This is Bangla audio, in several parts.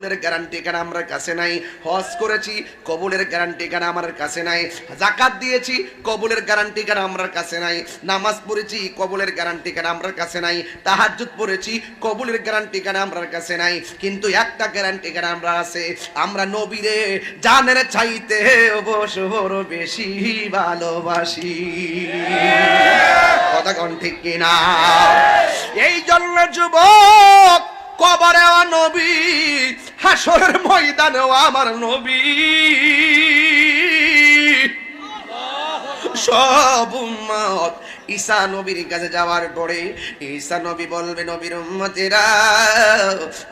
গ্যারান্টি কেন আমার কাছে নাই? হজ করেছি, কবুলের গ্যারান্টি কেন আমার কাছে নাই? যাকাত দিয়েছি, কবুলের গ্যারান্টি কেন আমার কাছে নাই? নামাজ পড়েছি, কবুলের গ্যারান্টি কেন আমার কাছে নাই? তাহাজ্জুদ পড়েছি, কবুলের গ্যারান্টি কেন আমার কাছে নাই? কিন্তু একটা গ্যারান্টি কেন আমরা আছে, আমরা নবীরে জানের চাইতে অবসর বেশি ভালোবাসি। কথা কোন ঠিক কিনা? এই জন্য যুবক, কবরেও নবী, হাসরের ময়দানেও আমার নবী। সব উম্মত ঈসা নবীর কাছে যাওয়ার পরে ঈসা নবী বলবে, নবীর উম্মতেরা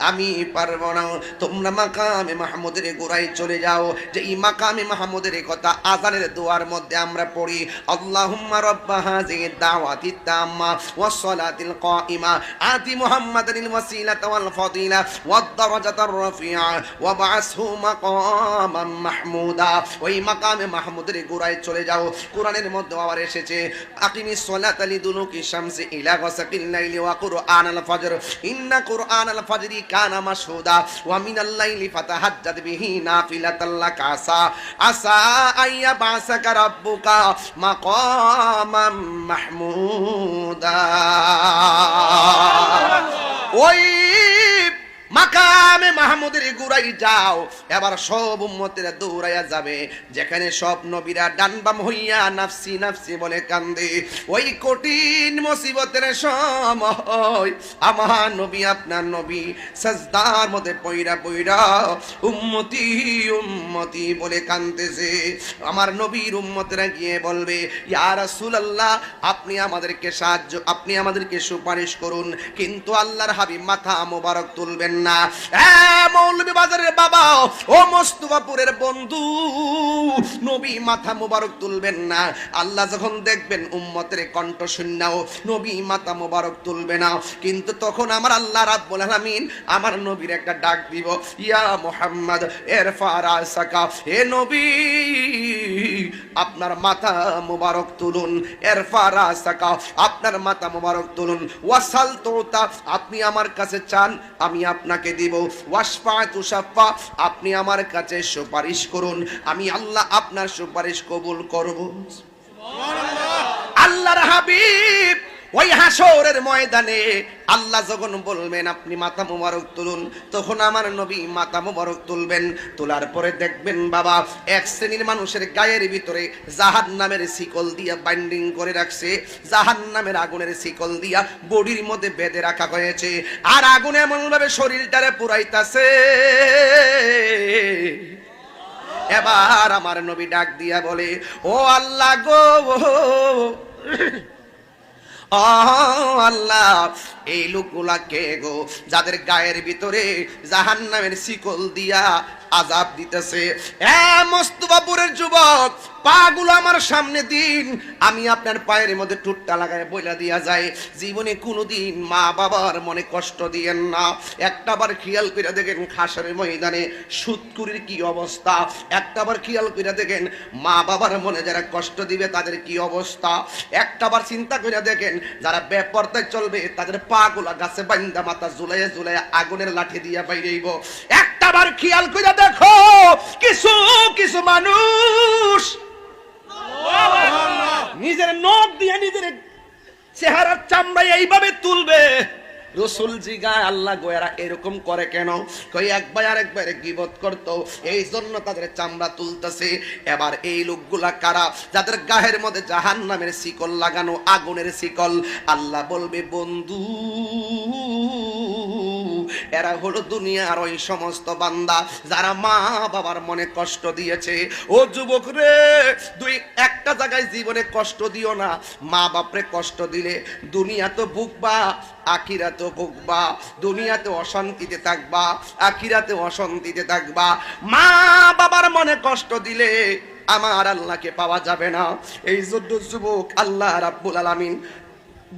আমি পারবো না, তোমরা মাকামে মাহমুদের গোড়ায় চলে যাও। যে এই মাকামে মাহমুদের কথা আযানের দোয়ার মধ্যে আমরা পড়ি, আল্লাহুম্মা রাব্বা হাযিহি দাওয়াতিত তাম্মা ওয়াস সালাতিল কাইমা আতি মুহাম্মাদানিল ওয়াসিলাতা ওয়াল ফাদিলা ওয়াদ দারাজাতার রাফিআ ওয়া বা'আসহু মাকামান মাহমুদা। ওই মাকামে মাহমুদের গোড়ায় চলে যাও। কোরআনের মধ্যে আবার এসেছে, আকিমিস সালাতা লিদুলুকি শামসি ইলা গাসাকিল লাইলি ওয়া কুরআনাল ফাজর ইন্না কুরআনাল ফাজরি কানা মাশহুদা ওয়া মিনাল লাইলি ফাতাহাজ্জাদ বিহি নাফিলাতাল লাক আসা আইয়া বাসাকা রাব্বুকা মাকামাম মাহমুদা। ওই মাকামে মাহমুদের গুড়াই যাও। এবার সব উম্মতেরা দৌড়াইয়া যাবে, যেখানে সব নবীরা ডান বাম হইয়া নাফসি নাফসি বলে কান্দে। ওই কঠিন মুসিবতের সময় আমার নবী, আপনার নবী সাজদার মধ্যে পয়রা পয়রা উম্মতি উম্মতি বলে কাঁদতেছে। আমার নবীর উম্মতেরা গিয়ে বলবে, ইয়া রাসূলুল্লাহ, আপনি আমাদেরকে সাহায্য, আপনি আমাদেরকে সুপারিশ করুন। কিন্তু আল্লাহর হাবিব মাথা মোবারক তুলবেন না। মৌলভী বাজারের বাবা, ও মোস্তফাপুরের বন্ধু, নবী মাথা মোবারক তুলবেন না। আল্লাহ যখন দেখবেন উম্মতের কণ্ঠ শূন্যও, নবী মাথা মোবারক তুলবে না। কিন্তু তখন আমার আল্লাহ রাব্বুল আলামিন আমার নবীর একটা ডাক দিব, ইয়া মুহাম্মদ ইরফা রাসাকা, হে নবী আপনার মাথা মোবারক তুলুন। ইরফা রাসাকা, আপনার মাথা মোবারক তুলুন। ওয়াসাল তুতা, আপনি আমার কাছে চান, আমি আপনাকে দিব। ওয়াশফাতু শাফা, আপনি আমার কাছে সুপারিশ করুন, আমি আল্লাহ আপনার সুপারিশ কবুল করব। সুবহানাল্লাহ। আল্লাহর হাবিব ওই হাসরের ময়দানে আল্লাহ যখন বলবেন আপনি মাথা মোবারক তুলুন, তখন আমার নবী মাথা মোবারক তুলবেন। তোলার পরে দেখবেন বাবা, এক শ্রেণীর মানুষের গায়ের ভিতরে জাহান্নামের শিকল দিয়া বাইন্ডিং করে রাখছে, জাহান্নামের আগুনের শিকল দিয়া বডির মধ্যে বেঁধে রাখা হয়েছে। আর আগুনে এমন ভাবে শরীরটারে পুরাইতাছে। এবার আমার নবী ডাক দিয়া বলে, ও আল্লাহ গো, আল্লাহ, এই লোকগুলাকে গো, যাদের গায়ের ভিতরে জাহান্নামের শিকল দিয়া আযাব দিতেছে, মোস্তফাপুরের যুবক, পাগুলো আমার সামনে দিন, আমি আপনার পায়ের মধ্যে টুটটা লাগায় বইলা দিয়া যায়, জীবনে কোনোদিন মা বাবার মনে কষ্ট দিয়েন না। একটাবার খেয়াল করে দেখেন হাসরের ময়দানে সুদকুরির কি অবস্থা, একটাবার খেয়াল করে দেখেন মা বাবার মনে যারা কষ্ট দিবে তাদের কি অবস্থা। একটাবার চিন্তা করে দেখেন যারা বেপরদায় চলবে তাদের পাগুলা গাছে বাইন্দা মাথা ঝুলাইয়া ঝুলাইয়া আগুনের লাঠি দিয়া বাইরেইব। একটাবার খেয়াল করে দেখো কিছু কিছু মানুষ নিজের নখ দিয়ে নিজের চেহারার চামড়া এইভাবে তুলবে। রসুল জিগায়, আল্লাহ গো এরা এরকম করে কেন? কই একবার আরেকবার গীবত করতো, এই জন্য তাদের চামড়া তুলতেছে। এবার এই লোকগুলা কারা? যাদের গায়ের মধ্যে জাহান্নামের শিকল লাগানো, আগুনের শিকল। আল্লাহ বলবে, বন্ধু এরা হলো দুনিয়ার ওই সমস্ত বান্দা যারা মা বাবার মনে কষ্ট দিয়েছে। ও যুবক রে, একটা জায়গায় জীবনে কষ্ট দিও না। মা বাপরে কষ্ট দিলে দুনিয়া তো ভুগবা, আখিরাতে ভুগবা। দুনিয়াতে অশান্তিতে থাকবা, আখিরাতে অশান্তিতে থাকবা। মা বাবার মনে কষ্ট দিলে আমার আল্লাহকে পাওয়া যাবে না। এই জন্য যুবক, আল্লাহ রাব্বুল আলামিন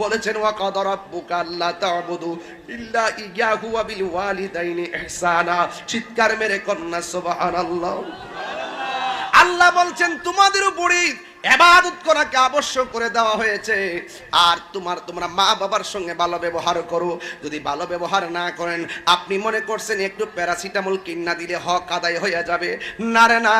বলেছেন, ওয়া কাদা রাব্বুকা আল্লা তা'বুদু ইল্লা ইয়াহু ওয়া বিল ওয়ালিদাইনি ইহসানা। চিৎকার মেরে কন্যা সুবহানাল্লাহ। আল্লাহ বলছেন তোমাদের উপরে ইবাদত করাকে আবশ্যক করে দেওয়া হয়েছে। আর তোমরা মা বাবার সঙ্গে ভালো ব্যবহার করো। যদি ভালো ব্যবহার না করেন, আপনি মনে করছেন একটু প্যারাসিটামল কিনা দিলে হক আদায় হয়ে যাবে। না রে না,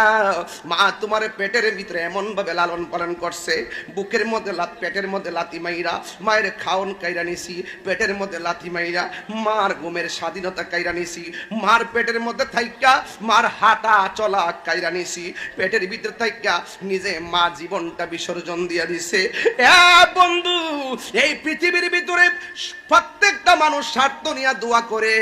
মা তোমার পেটের ভিতরে এমন ভাবে লালন পালন করছে, বুকের মধ্যে পেটের মধ্যে লাথি মাইরা মায়ের খাওন কাইরা নিছি, পেটের মধ্যে লাথি মাইরা মার ঘুমের স্বাধীনতা কাইরা নিছি, মার পেটের মধ্যে থাইকা মার হাঁটা চলা কাইরা নিছি, পেটের ভিতরে থাইকা নিজে মা জীবনটা বিসর্জন দিয়া দিছে। এ বন্ধু, এই পৃথিবীর ভিতরে প্রত্যেকটা মানুষ স্বার্থ নিয়ে দোয়া করে,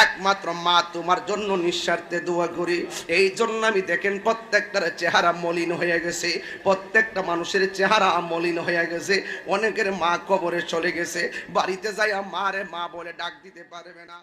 একমাত্র মা তোমার জন্য নিঃস্বার্থে দোয়া করি। এই জন্য আমি দেখেন প্রত্যেকটার চেহারা মলিন হয়ে গেছে, প্রত্যেকটা মানুষের চেহারা মলিন হয়ে গেছে। অনেকের মা কবরে চলে গেছে, বাড়িতে যাইয়া মারে মা বলে ডাক দিতে পারবে না।